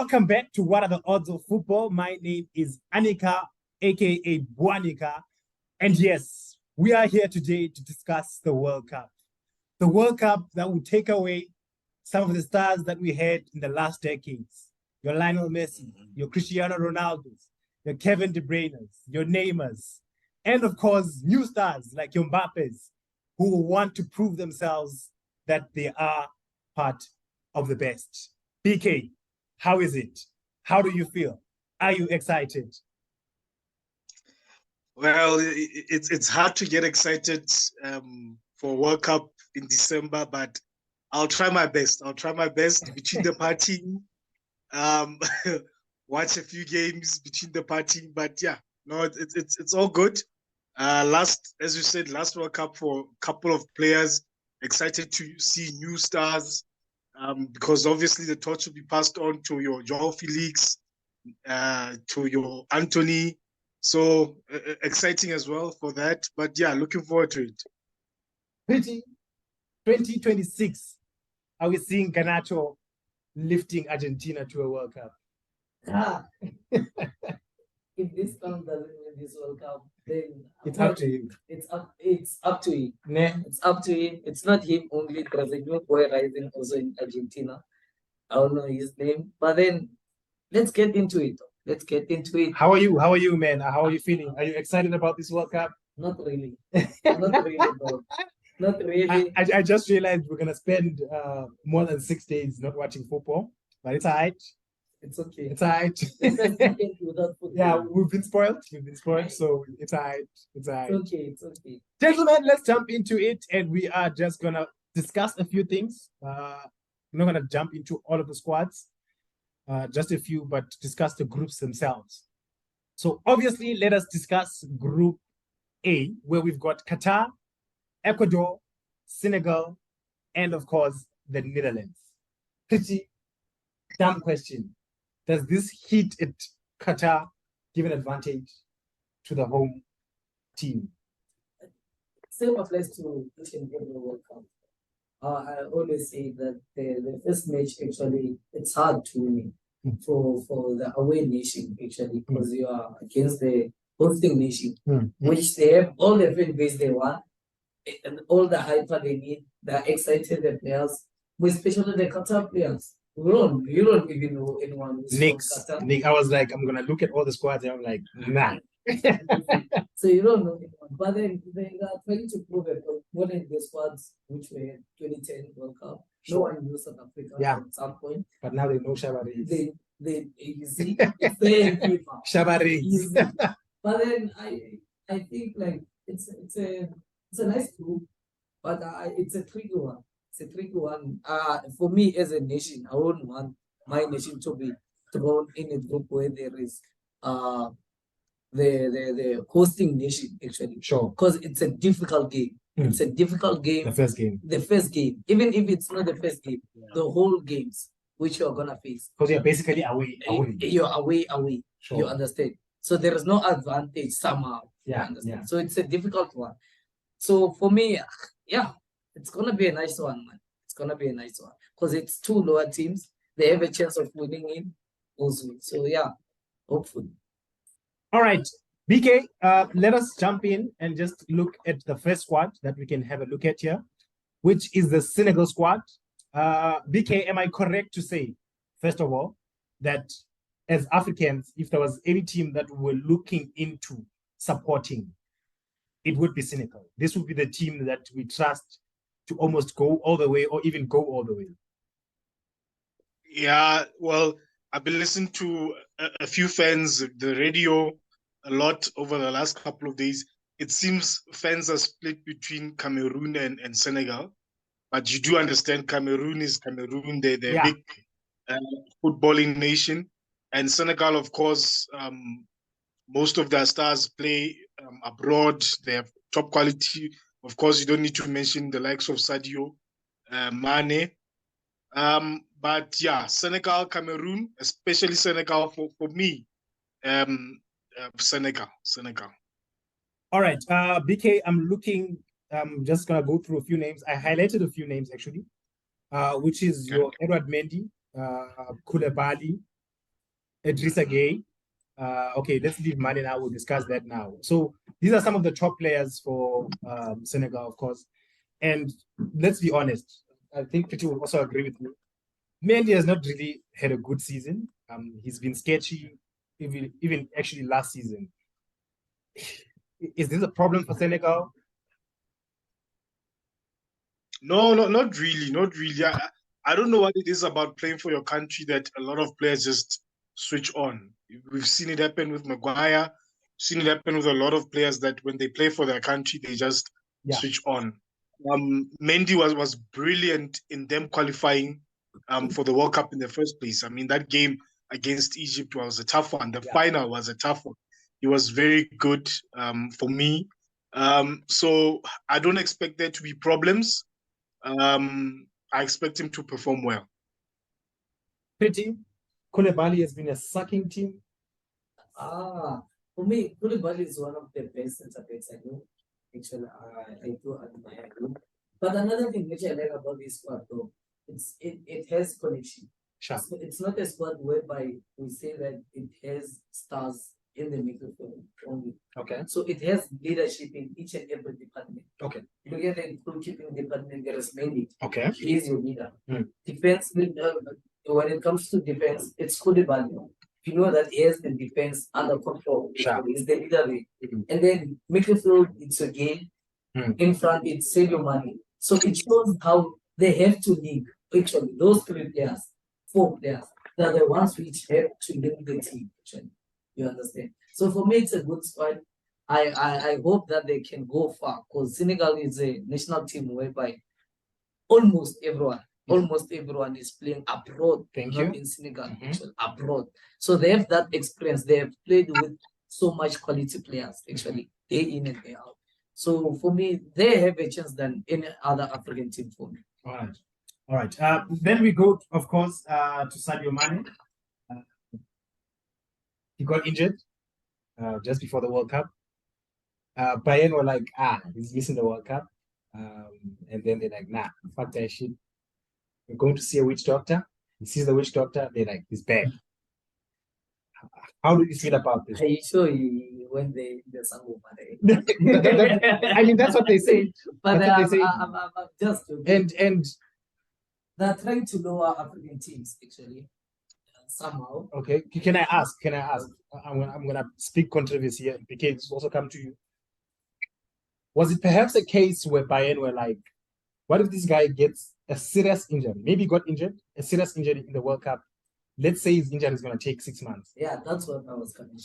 Welcome back to What Are the Odds of Football? My name is Anika, aka Buanika. And yes, we are here today to discuss the World Cup. The World Cup that will take away some of the stars that we had in the last decades. Your Lionel Messi, your Cristiano Ronaldos, your Kevin De Bruyne's, your Neymars, and of course, new stars like your Mbappe's, who want to prove themselves that they are part of the best. BK, how is it? How do you feel? Are you excited? Well, it's hard to get excited for World Cup in December, but I'll try my best. I'll try my best between the party. Watch a few games between the party, but yeah, no, it's all good. As you said, last World Cup for a couple of players. Excited to see new stars, because obviously the torch will be passed on to your Joao Felix, to your Anthony. So exciting as well for that. But yeah, looking forward to it. 2026, are we seeing Garnacho lifting Argentina to a World Cup? If this count doesn't win this World Cup, then it's up to him. It's up to him. Nah. It's up to him. It's not him only. There's a new boy rising also in Argentina. I don't know his name, but then let's get into it. Let's get into it. How are you? How are you, man? How are you feeling? Are you excited about this World Cup? Not really. Not really, bro. Not really. I just realized we're gonna spend more than 6 days not watching football, but it's alright. It's okay. It's alright. Yeah, we've been spoiled. So it's alright. It's alright. It's okay. It's okay. Gentlemen, let's jump into it, and we are just gonna discuss a few things. I'm not gonna jump into all of the squads, just a few, but discuss the groups themselves. So obviously, let us discuss Group A, where we've got Qatar, Ecuador, Senegal, and of course, the Netherlands. Pretty dumb question. Does this hit at Qatar give an advantage to the home team? Same applies to each and every World Cup. I always say that the first match, actually, it's hard to win for the away nation, actually, because you are against the hosting nation, which they have all the fan base they want, and all the hyper they need. They're excited, the players, especially the Qatar players. You don't even know anyone who's Nick, I was like, I'm gonna look at all the squads, and I'm like, nah. So you don't know anyone, but then they are trying to prove it. One of the squads, which were 2010 World Cup, no one knew South Africa at some point. But now they know Shabari. You see, it's there in FIFA. Shabari. But then I think like it's a nice group, but it's a tricky one. It's a tricky one. For me as a nation, I wouldn't want my nation to be thrown in a group where there is the hosting nation, actually. Sure. Because it's a difficult game. It's a difficult game. The first game. The first game. Even if it's not the first game, the whole games which you're gonna face. Because you're basically away. You're away. Sure. You understand? So there is no advantage somehow. Yeah. Understand? So it's a difficult one. So for me, yeah, it's gonna be a nice one, man. It's gonna be a nice one. Because it's two lower teams. They have a chance of winning it also. So yeah, hopefully. All right, BK, let us jump in and just look at the first squad that we can have a look at here, which is the Senegal squad. BK, am I correct to say, first of all, that as Africans, if there was any team that we were looking into supporting, it would be Senegal. This would be the team that we trust to almost go all the way or even go all the way. Yeah, well, I've been listening to a few fans, the radio, a lot over the last couple of days. It seems fans are split between Cameroon and Senegal. But you do understand Cameroon is Cameroon. They're a big footballing nation. And Senegal, of course, most of their stars play abroad. They have top quality. Of course, you don't need to mention the likes of Sadio Mane. But yeah, Senegal, Cameroon, especially Senegal for me, Senegal. All right, BK, I'm just gonna go through a few names. I highlighted a few names actually, which is your Edward Mendy, Koulibaly, Idrissa Gueye. Okay, let's leave Mane now. We'll discuss that now. So these are some of the top players for Senegal, of course. And let's be honest, I think Pity will also agree with me. Mendy has not really had a good season. He's been sketchy, even actually last season. Is this a problem for Senegal? No, not really, not really. I don't know what it is about playing for your country that a lot of players just switch on. We've seen it happen with Maguire, seen it happen with a lot of players that when they play for their country, they just switch on. Mendy was brilliant in them qualifying for the World Cup in the first place. I mean, that game against Egypt was a tough one. The final was a tough one. He was very good for me. So I don't expect there to be problems. I expect him to perform well. Pretty. Koulibaly has been a sucking team. For me, Koulibaly is one of the best center backs I know. Actually, I do admire him. But another thing which I like about this squad, though, it has connection. Sure. It's not a squad whereby we say that it has stars in the midfield only. Okay. So it has leadership in each and every department. Okay. Look at the goalkeeping department, there is Mendy. Okay. He is your leader. Mm. Defense, when it comes to defense, it's Koulibaly. You know that he has the defense under control. Sure. He's the leader. Mm-hmm. And then midfield, it's again. In front, it's Sadio Mane. So it shows how they have to lead. Actually, those 3 players, 4 players, they're the ones which have to lead the team. Actually, you understand? So for me, it's a good squad. I hope that they can go far because Senegal is a national team whereby almost everyone is playing abroad. Not in Senegal, actually, abroad. So they have that experience. They have played with so much quality players, actually, day in and day out. So for me, they have a chance than any other African team for me. All right. Then we go, of course, to Sadio Mane. He got injured just before the World Cup. Bayern were like, he's missing the World Cup. And then they're like, nah, fuck that shit. We're going to see a witch doctor. He sees the witch doctor. They're like, he's back. How do you feel about this? Are you sure he went the Sango I mean, that's what they say. But I'm just joking. And they're trying to lower African teams, actually, somehow. Okay. Can I ask? I'm gonna speak controversy here because it's also come to you. Was it perhaps a case where Bayern were like, what if this guy gets a serious injury? Maybe he got injured, a serious injury in the World Cup. Let's say his injury is going to take 6 months. Yeah, that's what I was coming to,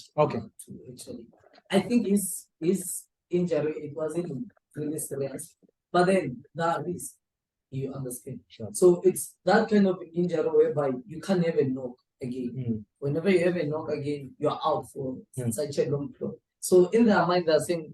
actually. I think his injury, it wasn't really serious. But then that is, you understand. Sure. So it's that kind of injury whereby you can't have a knock again. Whenever you have a knock again, you're out for such a long period. So in their mind, they're saying,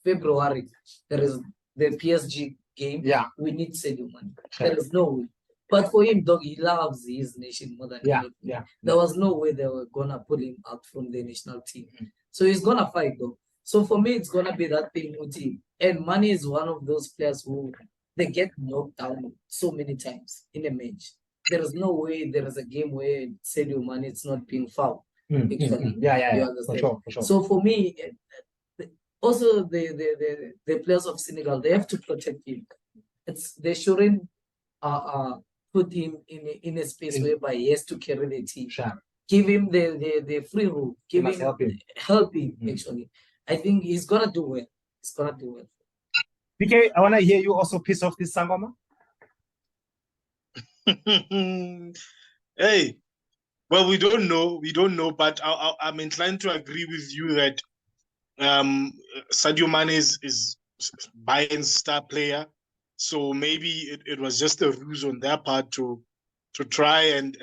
February, there is the PSG game. Yeah. We need Sadio Mane. Sure. There is no way. But for him, dog, he loves his nation more than anything. There was no way they were gonna pull him out from the national team. So he's gonna fight though. So for me, it's gonna be that thing with him. And Mane is one of those players who they get knocked down so many times in a match. There is no way there is a game where Sadio Mane is not being fouled. Actually, yeah, you understand? For sure. So for me, also the players of Senegal, they have to protect him. They shouldn't put him in a space whereby he has to carry the team. Sure. Give him the free room. Help him. Actually, I think he's gonna do well. PK, I want to hear you also piss off this Sangoma. Hey, well, we don't know, but I'm inclined to agree with you that Sadio Mane is Bayern's star player. So maybe it was just a ruse on their part to try and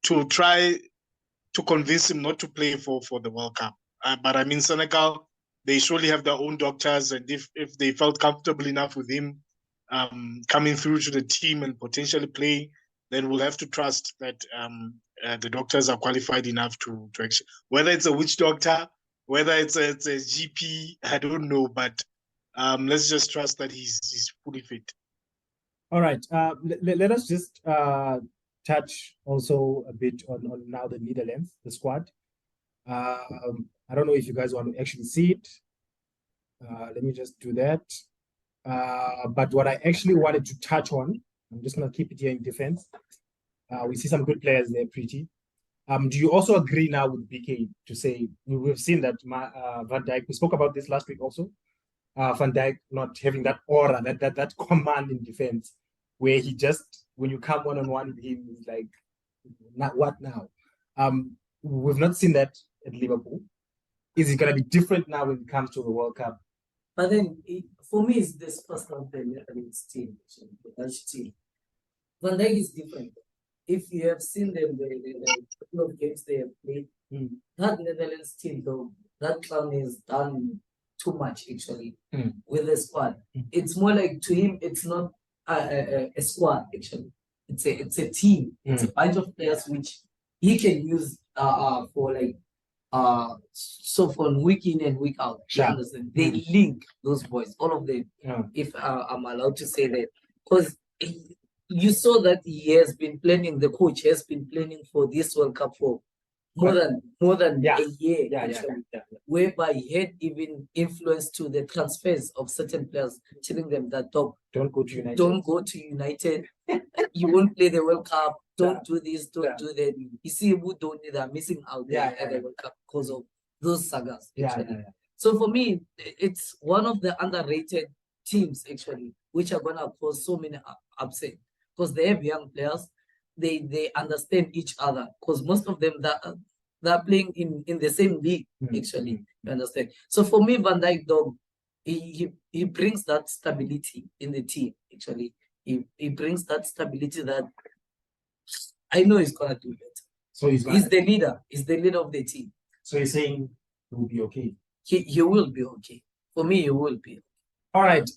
to try to convince him not to play for the World Cup. But I mean, Senegal, they surely have their own doctors, and if they felt comfortable enough with him coming through to the team and potentially playing, then we'll have to trust that the doctors are qualified enough to actually, whether it's a witch doctor, whether it's a GP, I don't know, but let's just trust that he's fully fit. All right. Let us just touch also a bit on now the Netherlands, the squad. I don't know if you guys want to actually see it. Let me just do that. But what I actually wanted to touch on, I'm just gonna keep it here in defense. We see some good players there, pretty. Do you also agree now with BK to say we've seen that Van Dijk? We spoke about this last week also. Van Dijk not having that aura, that command in defense, where he just when you come one-on-one with him, he's like, "Not what now?" We've not seen that at Liverpool. Is it gonna be different now when it comes to the World Cup? But then, for me, it's this first of the Netherlands team, the Dutch team. Van Dijk is different. If you have seen them, the couple of games they have played, that Netherlands team, though, that clown has done too much actually with the squad. It's more like to him, it's not a squad actually. It's a team. It's a bunch of players which he can use for like so from week in and week out. You understand? They link those boys, all of them. If I'm allowed to say that, because you saw that he has been planning. The coach has been planning for this World Cup for more than a year, actually. Whereby he had even influence to the transfers of certain players, telling them that don't go to United. Don't go to United. You won't play the World Cup. Don't do this. Don't do that. You see who don't need are missing out there at the World Cup because of those sagas. So for me, it's one of the underrated teams actually, which are gonna cause so many upset because they have young players. They understand each other because most of them that they're playing in the same league actually. You understand? So for me, Van Dijk, dog, he brings that stability in the team actually. He brings that stability that I know he's gonna do better. So he's the leader. He's the leader of the team. So you're saying he will be okay? He will be okay. For me, he will be. All right.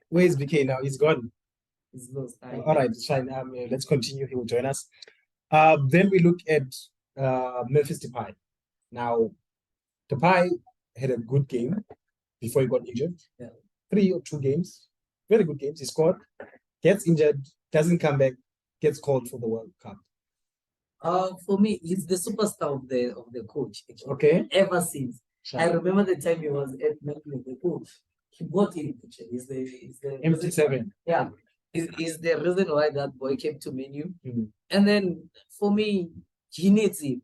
Where is BK now? He's gone. He's lost. All right, fine. Let's continue. He will join us. Then we look at Memphis Depay. Now, Depay had a good game before he got injured. 3 or 2 games, very good games. He scored, gets injured, doesn't come back, gets called for the World Cup. For me, he's the superstar of the coach. Actually. Okay. Ever since. I remember the time he was at Melbourne, the coach. He bought him. Actually, he's the MT7. Yeah. Is the reason why that boy came to Menu. And then for me, he needs him.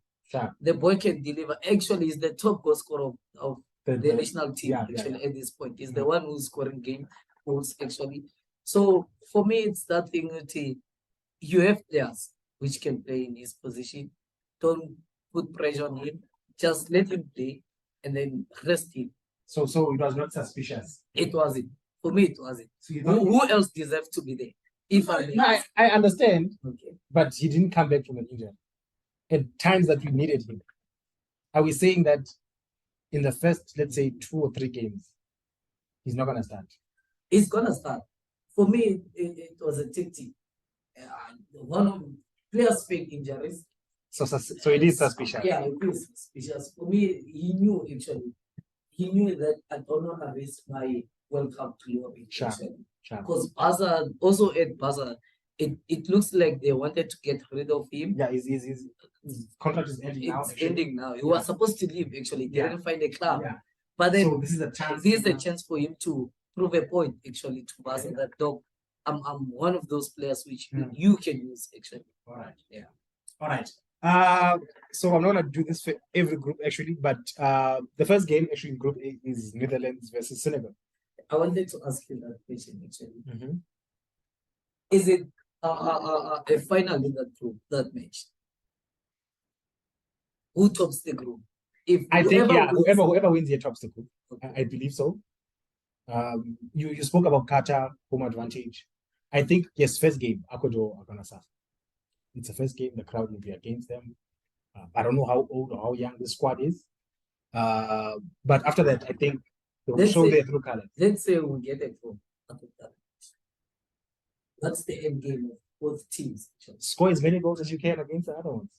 The boy can deliver. Actually, he's the top goal scorer of the national team at this point. He's the one who's scoring game goals actually. So for me, it's that thing that you have players which can play in his position. Don't put pressure on him. Just let him play and then rest him. So it was not suspicious. It wasn't. For me, it wasn't. So who else deserves to be there? If I understand, okay, but he didn't come back from an injury. At times that we needed him. Are we saying that in the first, let's say, 2 or 3 games, he's not going to start? He's going to start. For me, it was a tactic. One of players' fake injuries. So it is suspicious. Yeah, it is suspicious. For me, he knew actually. He knew that I don't want to risk my World Cup to Europe. Because Barca, also at Barca, it looks like they wanted to get rid of him. Yeah, his contract is ending now. It's ending now. He was supposed to leave actually. They didn't find a club. But then so this is a chance. This is a chance for him to prove a point actually to Barca that dog. I'm one of those players which you can use actually. All right. Yeah. All right. So I'm not gonna do this for every group actually, but the first game actually in Group A is Netherlands versus Senegal. I wanted to ask you that question actually. Is it a final in that group, that match? Who tops the group? If I think whoever wins here tops the group. Okay. I believe so. You spoke about Qatar home advantage. I think yes, first game Ecuador are gonna suffer. It's the first game, the crowd will be against them. I don't know how old or how young the squad is. But after that, I think they will show their true colors. Let's say we get a draw. That's the end game of both teams. Score as many goals as you can against the other ones.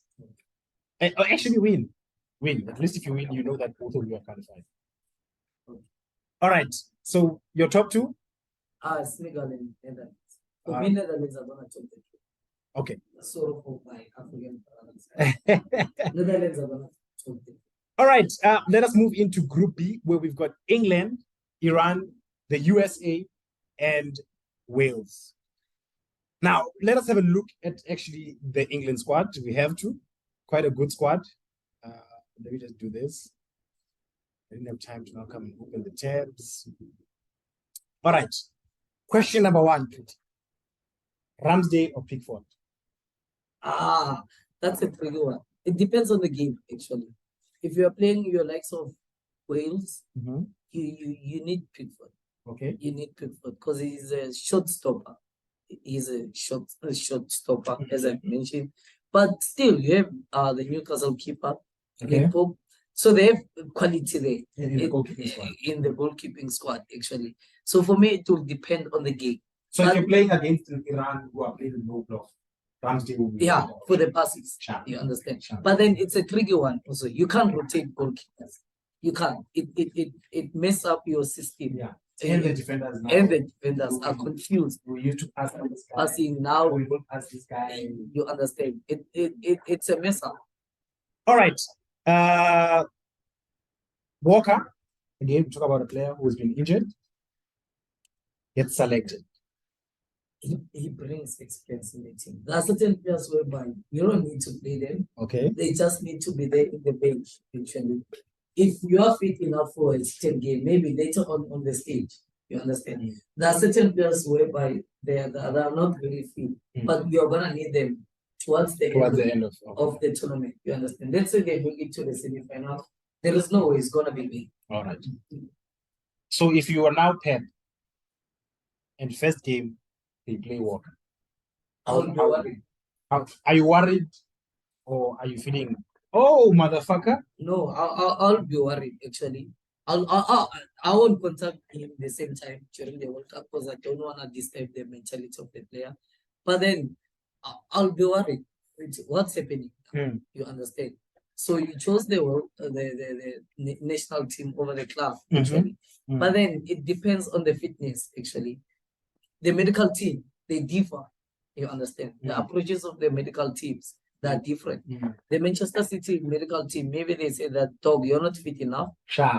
And actually win. At least if you win, you know that both of you are qualified. Okay. All right. So your top 2? Senegal and Netherlands. For me, Netherlands are going to top the group. Okay. Sort of my African brothers. Netherlands are gonna talk them. All right. Let us move into Group B, where we've got England, Iran, the USA, and Wales. Now, let us have a look at actually the England squad. We have quite a good squad. Let me just do this. I didn't have time to now come and open the tabs. All right. Question number one, Pete. Ramsdale or Pickford? Ah, that's a tricky one. It depends on the game, actually. If you are playing your likes of Wales, you need Pickford. Okay. You need Pickford because he's a shot stopper. He's a shot stopper, as I mentioned. But still, you have the Newcastle keeper, Okay. Pope. So they have quality there In the goalkeeping squad. in the goalkeeping squad, actually. So for me, it will depend on the game. So if you're playing against Iran, who are playing in low block, Ramsdale will be for the passes. Sharp. You understand? Sharp. But then it's a tricky one also. You can't rotate goalkeepers. You can't. It mess up your system. Yeah. And the defenders now. And the defenders are confused. We used to pass this guy. Passing now. We will pass this guy. You understand? It's a mess up. All right. Walker, again, we talk about a player who has been injured, gets selected. He brings experience in the team. There are certain players whereby you don't need to play them. Okay. They just need to be there in the bench, actually. If you are fit enough for a certain game, maybe later on the stage, you understand? There are certain players whereby they are not really fit, but you're going to need them towards the end of the tournament, you understand? Let's say they make it to the semi-final. There is no way it's going to be me. All right. So if you are now Pep, and first game, they play Walker. I'll be worried. Are you worried? Or are you feeling, oh, motherfucker? No, I'll be worried, actually. I won't contact him the same time during the World Cup because I don't want to disturb the mentality of the player. But then I'll be worried. What's happening? You understand? So you chose the national team over the club, actually. But then it depends on the fitness, actually. The medical team, they differ. You understand? The approaches of the medical teams, they are different. The Manchester City medical team, maybe they say that, dog, you're not fit enough.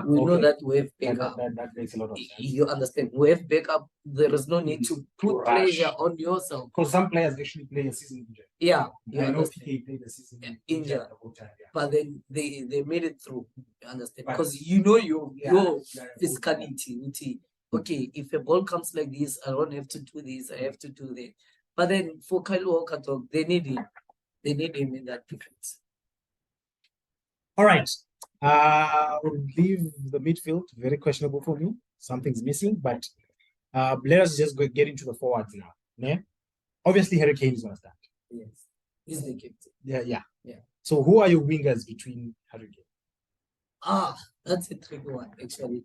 We know that we have backup. That makes a lot of sense. You understand? We have backup. There is no need to put pressure on yourself. Because some players actually play a season injured. Yeah. I know PK played the season injured. The whole time, yeah. But then they made it through. You understand? Because you know your physicality. Okay, if a ball comes like this, I don't have to do this, I have to do that. But then for Kyle Walker, they need him. They need him in that defense. All right. We'll leave the midfield. Very questionable for me. Something's missing, but let us just get into the forwards now. Yeah? Obviously, Harry Kane is going to start. Yes. He's the captain. Yeah. So who are your wingers between Harry Kane? That's a tricky one, actually.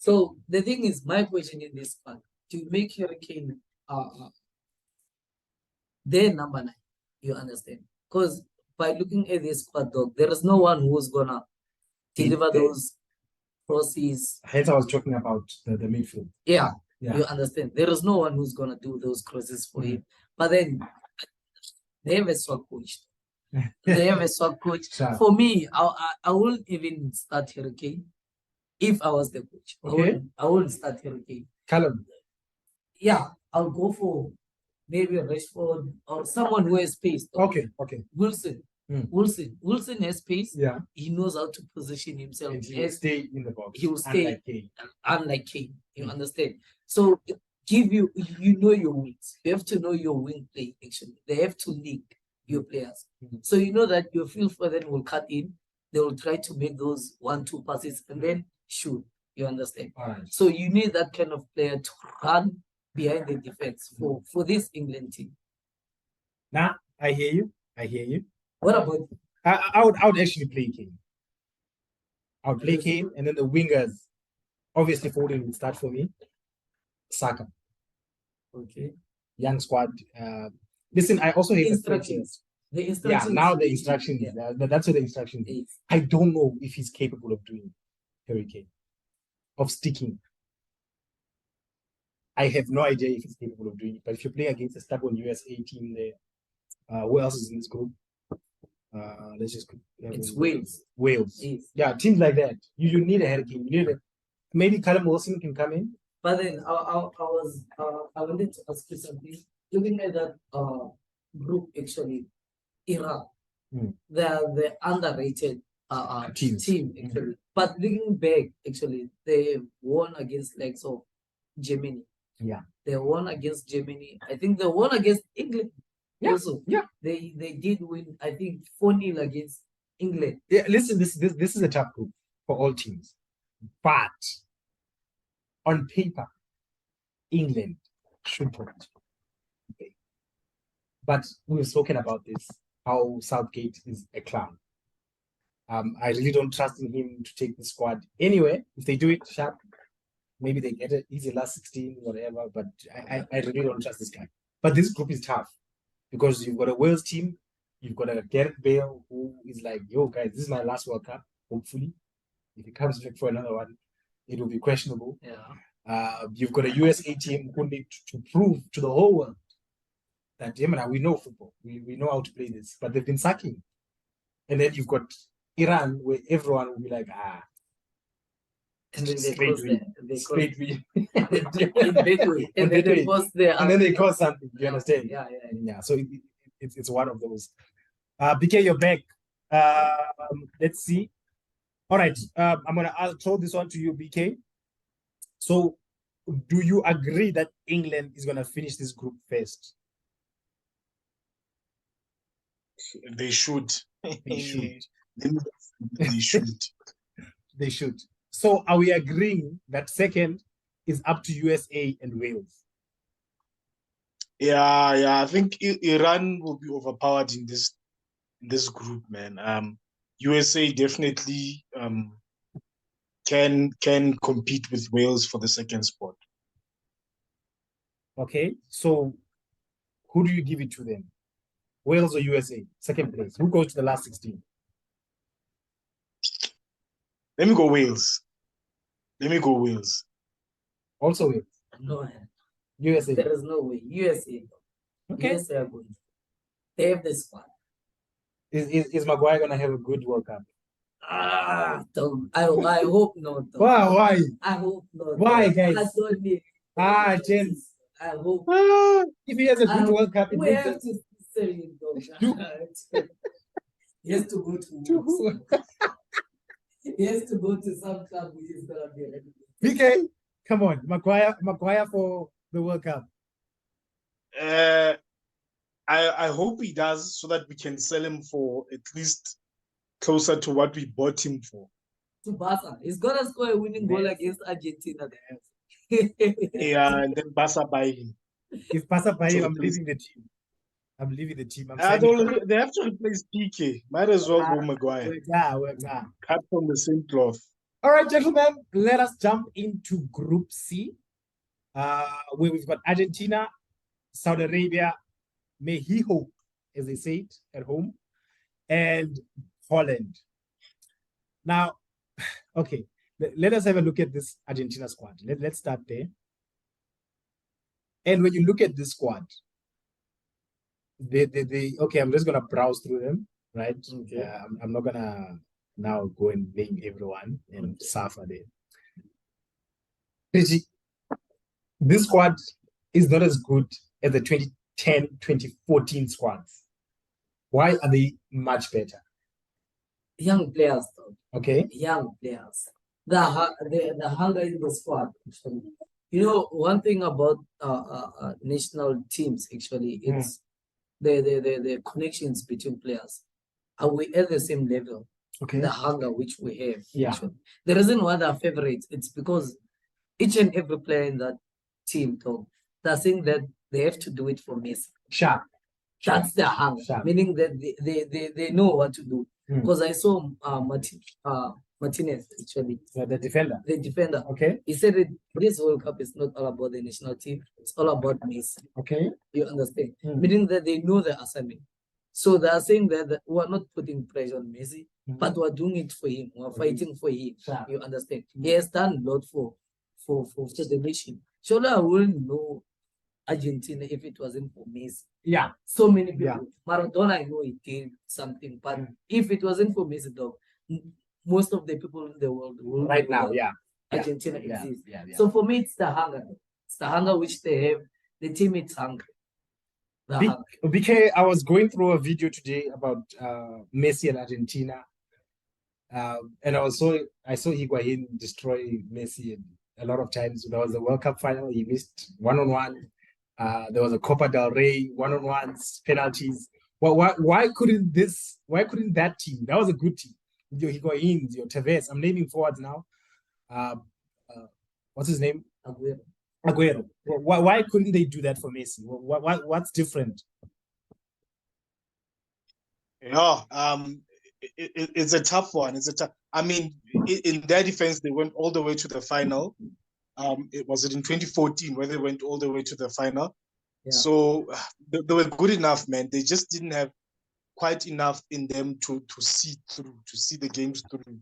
So the thing is, my question in this part, to make Harry Kane their number 9, you understand? Because by looking at this squad, dog, there is no one who's gonna deliver those crosses. Hence, I was talking about the midfield. Yeah, you understand? There is no one who's gonna do those crosses for him. But then they have a swag coach. They have a swag coach. Sure. For me, I wouldn't even start Harry Kane if I was the coach. Okay. I wouldn't start Harry Kane. Callum. Yeah, I'll go for maybe Rashford or someone who has pace. Okay. Wilson. Wilson has pace. Yeah. He knows how to position himself. And he will stay in the box. He will stay. Unlike Kane. You understand? So you know your wings. You have to know your wing play, actually. They have to link your players. So you know that your field for them will cut in. They will try to make those 1-2 passes and then shoot. You understand? All right. So you need that kind of player to run behind the defense for this England team. Now, I hear you. What about you? I would actually play Kane. I would play Kane, and then the wingers, obviously Foden would start for me. Saka. Okay. Young squad. Listen, I also hate instructions. The instructions. Yeah, now the instructions. Yeah. That's what the instructions is. I don't know if he's capable of doing Harry Kane, of sticking. I have no idea if he's capable of doing it. But if you play against a stubborn USA team there, Who else is in this group? Let's just. It's Wales. Wales. Yes. Yeah, teams like that. You need a Hurricane. You need a, maybe Callum Wilson can come in. But then I wanted to ask you something. Looking at that group actually, Iran, they're the underrated team actually. But looking back, actually, they won against like so Germany. Yeah. They won against Germany. I think they won against England. Yeah. Also. Yeah. They did win, I think, 4-0 against England. Yeah, listen, this is a tough group for all teams. But on paper, England should put it. Okay. But we've spoken about this, how Southgate is a clown. I really don't trust in him to take the squad anyway. If they do it sharp, maybe they get it easy last 16, whatever. But I really don't trust this guy. But this group is tough because you've got a Wales team, you've got a Gareth Bale who is like, yo, guys, this is my last World Cup, hopefully. If he comes back for another one, it will be questionable. Yeah. You've got a USA team who need to prove to the whole world that, we know football. We know how to play this. But they've been sucking. And then you've got Iran, where everyone will be like, and then they straight cause win. they Straight win. and then they post their And then they cause something. You understand? Yeah. So it's one of those. BK, you're back. Let's see. All right. I'll throw this one to you, BK. So, do you agree that England is gonna finish this group first? They should. They should. They should. They should. So, are we agreeing that second is up to USA and Wales? Yeah. I think Iran will be overpowered in this group, man. USA definitely can compete with Wales for the second spot. Okay, so who do you give it to then? Wales or USA? Second place. Who goes to the last 16? Let me go Wales. Also Wales. No, USA. there is no way. USA. Okay. USA are good. They have the squad. Is Maguire gonna have a good World Cup? I hope not. Why? I hope not. Why, guys? I don't need. James. I hope. If he has a good World Cup, we have to say it though. He has to go to. He has to go to some club which is gonna be ready. BK, come on, Maguire for the World Cup. I hope he does so that we can sell him for at least closer to what we bought him for. To Barca. He's gonna score a winning goal against Argentina. Yeah, and then Barca buy him. If Barca buy him, I'm leaving the team. They have to replace PK. Might as well go Maguire. Cut from the same cloth. All right, gentlemen, let us jump into Group C, where we've got Argentina, Saudi Arabia, Mexico, as they say it at home, and Holland. Now, okay, let us have a look at this Argentina squad. Let's start there. And when you look at this squad, okay, I'm just gonna browse through them, right? Okay. I'm not gonna now go and name everyone and suffer there. This squad is not as good as the 2010, 2014 squads. Why are they much better? Young players, though. Okay. Young players. The hunger in the squad. Actually. You know, one thing about national teams, actually, it's the connections between players. Are we at the same level? Okay. The hunger which we have. Yeah. Actually. The reason why they're favorites, it's because each and every player in that team, though, they're saying that they have to do it for Messi. Sharp. That's their hunger, meaning that they know what to do. Because I saw Martinez, actually. The defender. The defender. Okay. He said that this World Cup is not all about the national team, it's all about Messi. Okay. You understand? Meaning that they know the assignment. So they are saying that we're not putting pressure on Messi, but we're doing it for him. We're fighting for him. You understand? He has done a lot for the nation. Surely I wouldn't know Argentina if it wasn't for Messi. Yeah. So many people. Yeah. Maradona, I know he did something, but if it wasn't for Messi, though, most of the people in the world will Right now, Argentina yeah. exists. Yeah. So for me, it's the hunger. It's the hunger which they have. The team is hungry. BK, I was going through a video today about Messi and Argentina, and I saw Higuain destroy Messi a lot of times. There was a World Cup final, he missed one-on-one. There was a Copa del Rey one-on-ones, penalties. Well, why couldn't that team? That was a good team. Your Higuain, your Tevez. I'm naming forwards now. What's his name? Aguero. Why couldn't they do that for Messi? What's different? Yeah, it's a tough one. I mean, in their defense, they went all the way to the final. It was in 2014 where they went all the way to the final. Yeah. So they were good enough, man. They just didn't have quite enough in them to see the games through.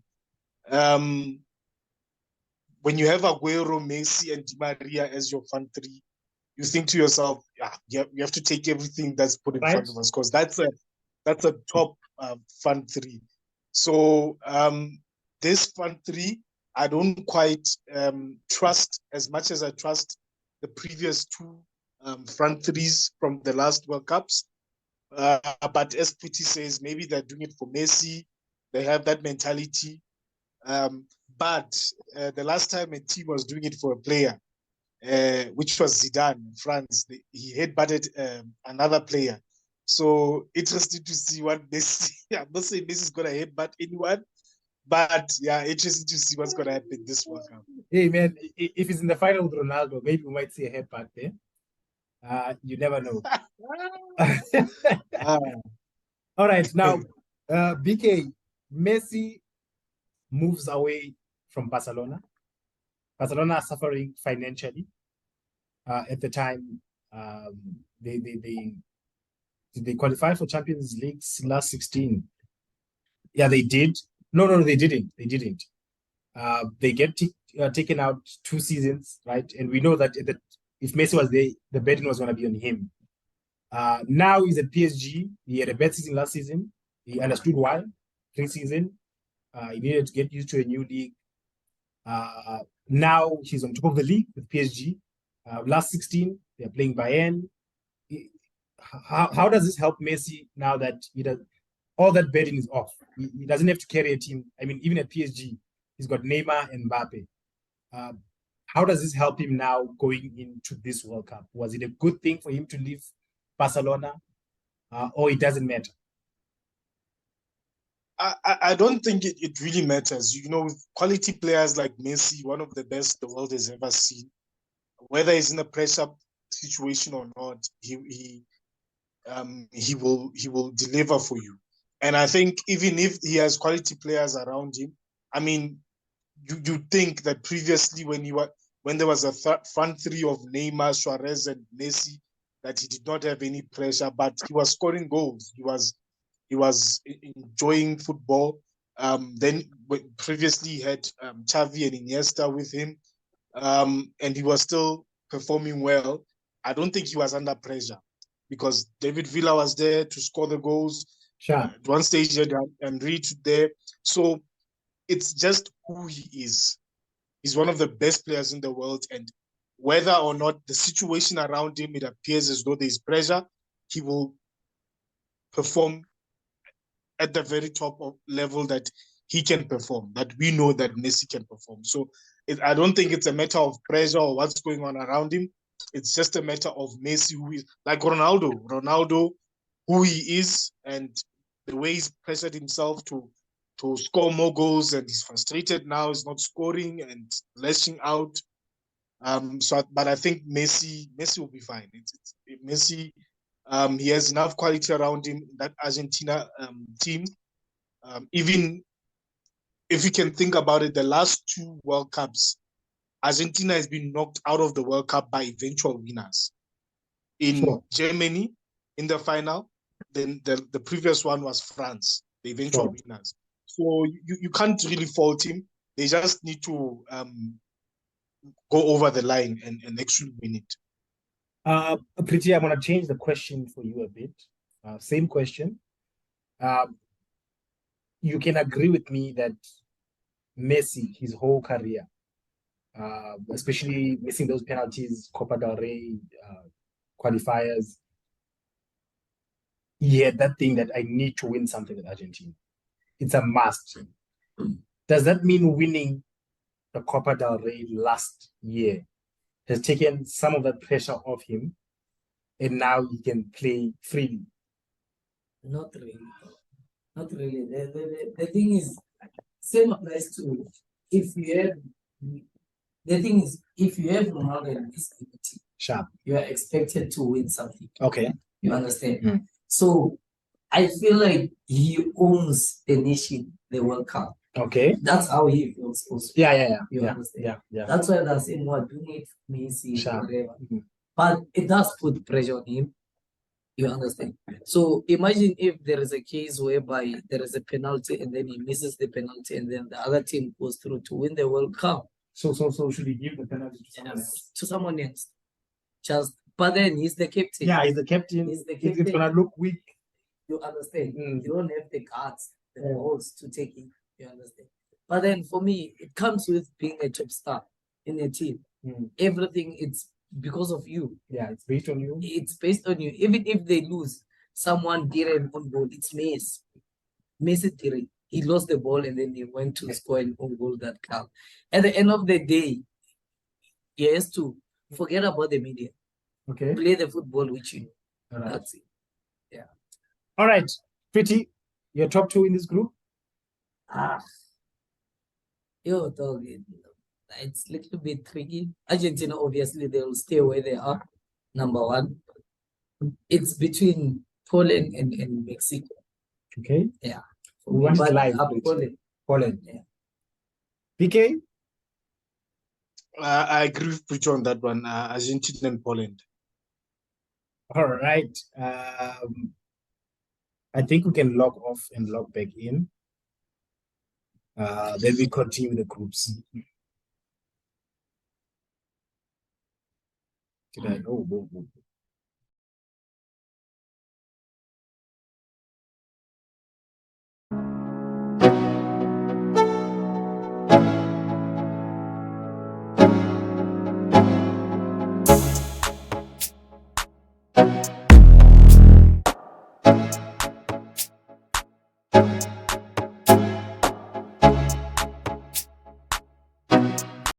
When you have Aguero, Messi, and Di Maria as your front three, you think to yourself, you have to take everything that's put in front of us, because that's a top front three. So this front three, I don't quite trust as much as I trust the previous two front threes from the last World Cups. But as Putti says, maybe they're doing it for Messi. They have that mentality. But the last time a team was doing it for a player, which was Zidane in France, he headbutted another player. So interesting to see what Messi. I'm not saying Messi is gonna headbutt anyone, but yeah, interesting to see what's gonna happen this World Cup. Hey man, if it's in the final with Ronaldo, maybe we might see a headbutt there. You never know. All right, now BK, Messi moves away from Barcelona. Barcelona are suffering financially. At the time, did they qualify for Champions League's last 16? Yeah, they did. No, they didn't. They didn't. They get taken out 2 seasons, right? And we know that if Messi was there, the betting was going to be on him. Now he's at PSG. He had a bad season last season. He understood why. Pre-season, he needed to get used to a new league. Now he's on top of the league with PSG. Last 16, they're playing Bayern. How does this help Messi now that all that betting is off? He doesn't have to carry a team. I mean, even at PSG, he's got Neymar and Mbappe. How does this help him now going into this World Cup? Was it a good thing for him to leave Barcelona, or it doesn't matter? I don't think it really matters. You know, with quality players like Messi, one of the best the world has ever seen, whether he's in a pressure situation or not, he will deliver for you. And I think even if he has quality players around him, I mean, you think that previously when there was a front three of Neymar, Suarez, and Messi, that he did not have any pressure, but he was scoring goals. He was enjoying football. Then previously he had Xavi and Iniesta with him, and he was still performing well. I don't think he was under pressure because David Villa was there to score the goals. Sure. At one stage, he had Henry there. So it's just who he is. He's one of the best players in the world, and whether or not the situation around him, it appears as though there's pressure, he will perform at the very top of level that he can perform, that we know that Messi can perform. So I don't think it's a matter of pressure or what's going on around him. It's just a matter of Messi, who is like Ronaldo, who he is, and the way he's pressured himself to score more goals, and he's frustrated now, he's not scoring and lashing out. But I think Messi will be fine. Messi, he has enough quality around him, that Argentina team. Even if you can think about it, the last 2 World Cups, Argentina has been knocked out of the World Cup by eventual winners. In Germany, in the final, then the previous one was France, the eventual winners. So you can't really fault him. They just need to go over the line and actually win it. Pretty, I'm gonna change the question for you a bit. Same question. You can agree with me that Messi, his whole career, especially missing those penalties, Copa del Rey, qualifiers, he had that thing that I need to win something with Argentina. It's a must. Does that mean winning the Copa del Rey last year has taken some of that pressure off him, and now he can play freely? Not really. Not really. The thing is, same applies to if you have. The thing is, if you have Ronaldo in this team, Sharp. you are expected to win something. Okay. You understand? Mm. So I feel like he owns the nation, the World Cup. Okay. That's how he feels also. Yeah. You understand? Yeah. That's why they're saying what do need Messi, Sharp. whatever. Mhm. But it does put pressure on him. You understand? So imagine if there is a case whereby there is a penalty and then he misses the penalty and then the other team goes through to win the World Cup. So should he give the penalty to someone else? To someone else. But then he's the captain. Yeah, he's the captain. He's the captain. It's gonna look weak. You understand? Mm. You don't have the guards, the balls to take it. You understand? But then for me, it comes with being a top star in a team. Mm. Everything it's because of you. Yeah, it's based on you. It's based on you. Even if they lose, someone did an own goal. It's Messi. Messi did it. He lost the ball and then he went to score an own goal that count. At the end of the day, he has to forget about the media. Okay. Play the football with you. All right. That's it. Yeah. All right. Pretty, your top two in this group? Yo, dog, it's a little bit tricky. Argentina, obviously, they will stay where they are. Number one. It's between Poland and Mexico. Okay. Yeah. We want it live. Poland. Yeah. PK? I agree with Pucho on that one. Argentina and Poland. All right. I think we can log off and log back in. Then we continue the groups. Did I? Oh, whoa.